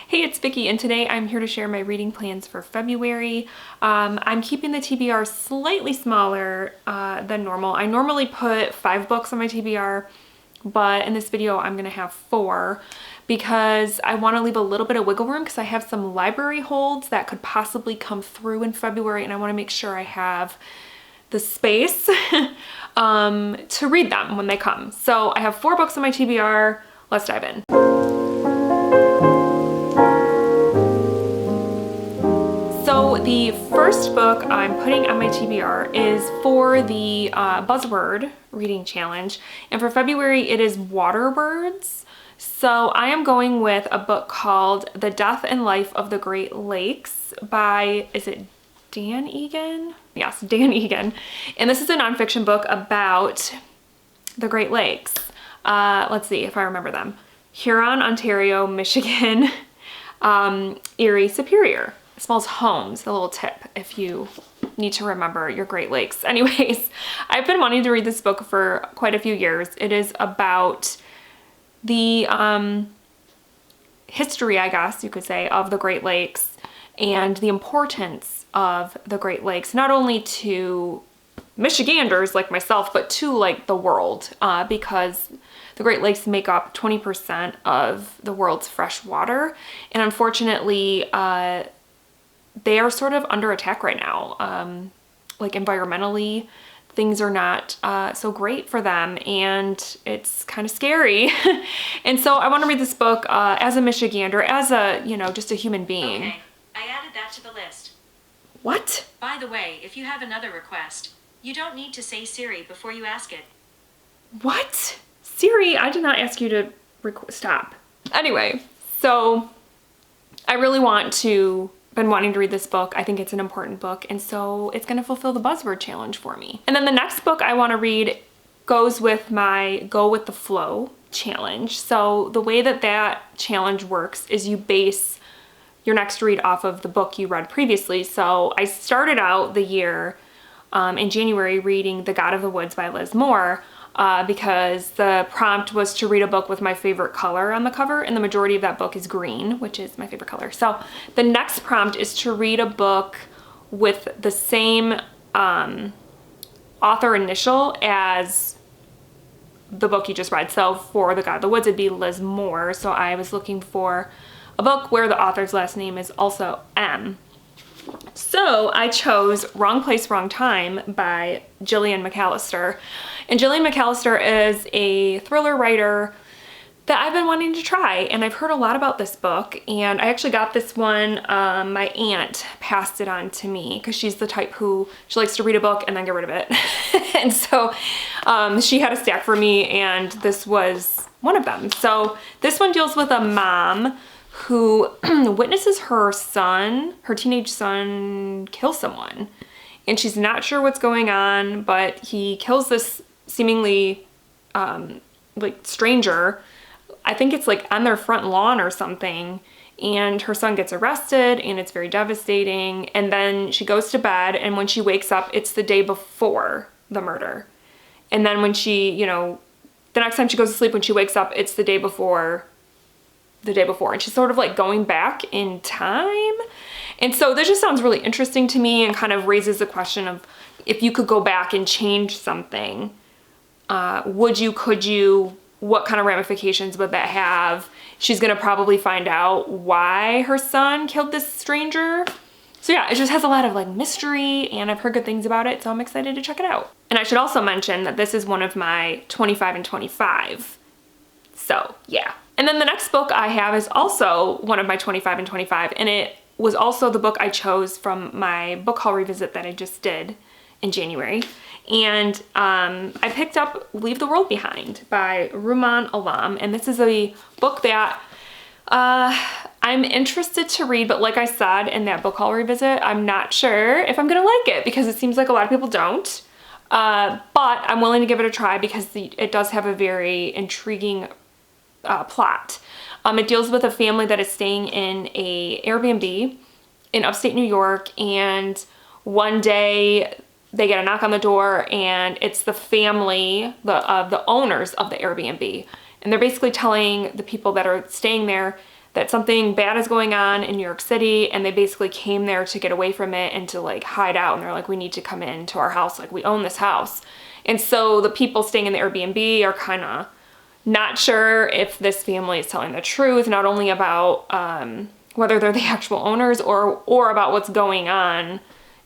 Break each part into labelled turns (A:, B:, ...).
A: Hey, it's Vicky, and today I'm here to share my reading plans for February. I'm keeping the TBR slightly smaller than normal. I normally put 5 books on my TBR, but in this video I'm gonna have 4 because I want to leave a little bit of wiggle room because I have some library holds that could possibly come through in February, and I want to make sure I have the space to read them when they come. So I have 4 books on my TBR. Let's dive in. So the first book I'm putting on my TBR is for the Buzzword Reading Challenge, and for February it is Waterbirds. So I am going with a book called The Death and Life of the Great Lakes by, is it Dan Egan? Yes, Dan Egan. And this is a nonfiction book about the Great Lakes. Let's see if I remember them. Huron, Ontario, Michigan, Erie, Superior. It spells homes, a little tip if you need to remember your Great Lakes. Anyways, I've been wanting to read this book for quite a few years. It is about the history, I guess you could say, of the Great Lakes and the importance of the Great Lakes, not only to Michiganders like myself, but to like the world, because the Great Lakes make up 20% of the world's fresh water. And unfortunately, they are sort of under attack right now. Like environmentally, things are not so great for them, and it's kind of scary. And so I want to read this book as a Michigander, as a, just a human being.
B: Okay, I added that to the list.
A: What?
B: By the way, if you have another request, you don't need to say Siri before you ask it.
A: What? Siri, I did not ask you to stop. Anyway, so I really been wanting to read this book. I think it's an important book, and so it's gonna fulfill the Buzzword Challenge for me. And then the next book I wanna read goes with my Go With The Flow challenge. So the way that challenge works is you base your next read off of the book you read previously. So I started out the year in January reading The God of the Woods by Liz Moore, because the prompt was to read a book with my favorite color on the cover, and the majority of that book is green, which is my favorite color. So the next prompt is to read a book with the same author initial as the book you just read. So for The God of the Woods, it'd be Liz Moore. So I was looking for a book where the author's last name is also M. So I chose Wrong Place, Wrong Time by Gillian McAllister. And Gillian McAllister is a thriller writer that I've been wanting to try, and I've heard a lot about this book, and I actually got this one, my aunt passed it on to me because she's the type who, she likes to read a book and then get rid of it. And so she had a stack for me, and this was one of them. So this one deals with a mom who witnesses her teenage son, kill someone. And she's not sure what's going on, but he kills this seemingly like stranger. I think it's like on their front lawn or something. And her son gets arrested, and it's very devastating. And then she goes to bed, and when she wakes up, it's the day before the murder. And then when she, the next time she goes to sleep, when she wakes up, it's the day before. And she's sort of like going back in time. And so this just sounds really interesting to me, and kind of raises the question of, if you could go back and change something, would you, could you, what kind of ramifications would that have? She's gonna probably find out why her son killed this stranger. So yeah, it just has a lot of like mystery, and I've heard good things about it, so I'm excited to check it out. And I should also mention that this is one of my 25 and 25. So yeah. And then the next book I have is also one of my 25 and 25, and it was also the book I chose from my book haul revisit that I just did in January. And I picked up Leave the World Behind by Rumaan Alam, and this is a book that I'm interested to read, but like I said in that book haul revisit, I'm not sure if I'm gonna like it because it seems like a lot of people don't. But I'm willing to give it a try because it does have a very intriguing plot. It deals with a family that is staying in a Airbnb in upstate New York, and one day they get a knock on the door, and it's the family, the owners of the Airbnb, and they're basically telling the people that are staying there that something bad is going on in New York City, and they basically came there to get away from it and to like hide out, and they're like, we need to come into our house, like we own this house. And so the people staying in the Airbnb are kind of not sure if this family is telling the truth, not only about whether they're the actual owners or about what's going on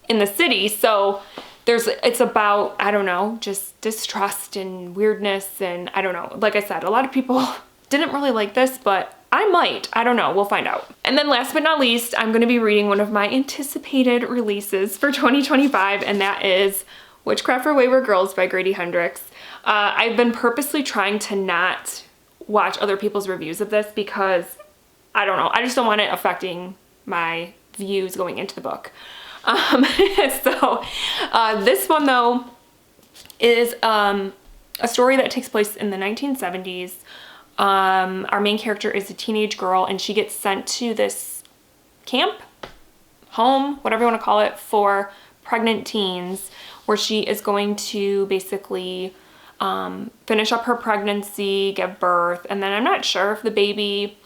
A: in the city. So it's about, I don't know, just distrust and weirdness, and I don't know. Like I said, a lot of people didn't really like this, but I might. I don't know. We'll find out. And then last but not least, I'm going to be reading one of my anticipated releases for 2025, and that is Witchcraft for Wayward Girls by Grady Hendrix. I've been purposely trying to not watch other people's reviews of this because, I don't know, I just don't want it affecting my views going into the book. So this one, though, is a story that takes place in the 1970s. Our main character is a teenage girl, and she gets sent to this camp, home, whatever you want to call it, for pregnant teens, where she is going to basically finish up her pregnancy, give birth, and then I'm not sure if the baby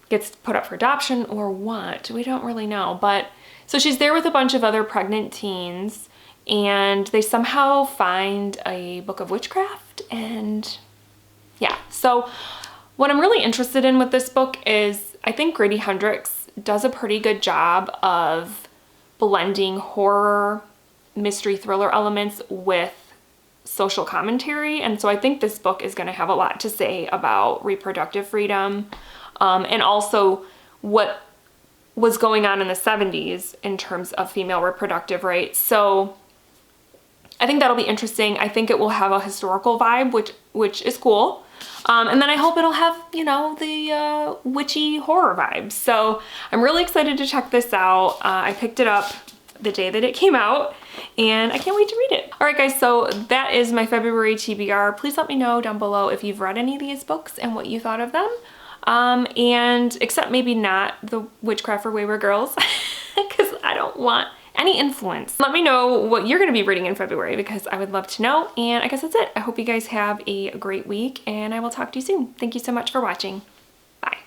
A: gets put up for adoption or what. We don't really know. But so she's there with a bunch of other pregnant teens, and they somehow find a book of witchcraft, and yeah. So what I'm really interested in with this book is I think Grady Hendrix does a pretty good job of blending horror, mystery, thriller elements with social commentary. And so I think this book is going to have a lot to say about reproductive freedom, and also what was going on in the 70s in terms of female reproductive rights. So I think that'll be interesting. I think it will have a historical vibe, which is cool. And then I hope it'll have, you know, the witchy horror vibes. So I'm really excited to check this out. I picked it up the day that it came out, and I can't wait to read it. All right, guys, so that is my February TBR. Please let me know down below if you've read any of these books and what you thought of them. And except maybe not the Witchcraft for Wayward Girls, because I don't want any influence. Let me know what you're going to be reading in February, because I would love to know. And I guess that's it. I hope you guys have a great week, and I will talk to you soon. Thank you so much for watching. Bye.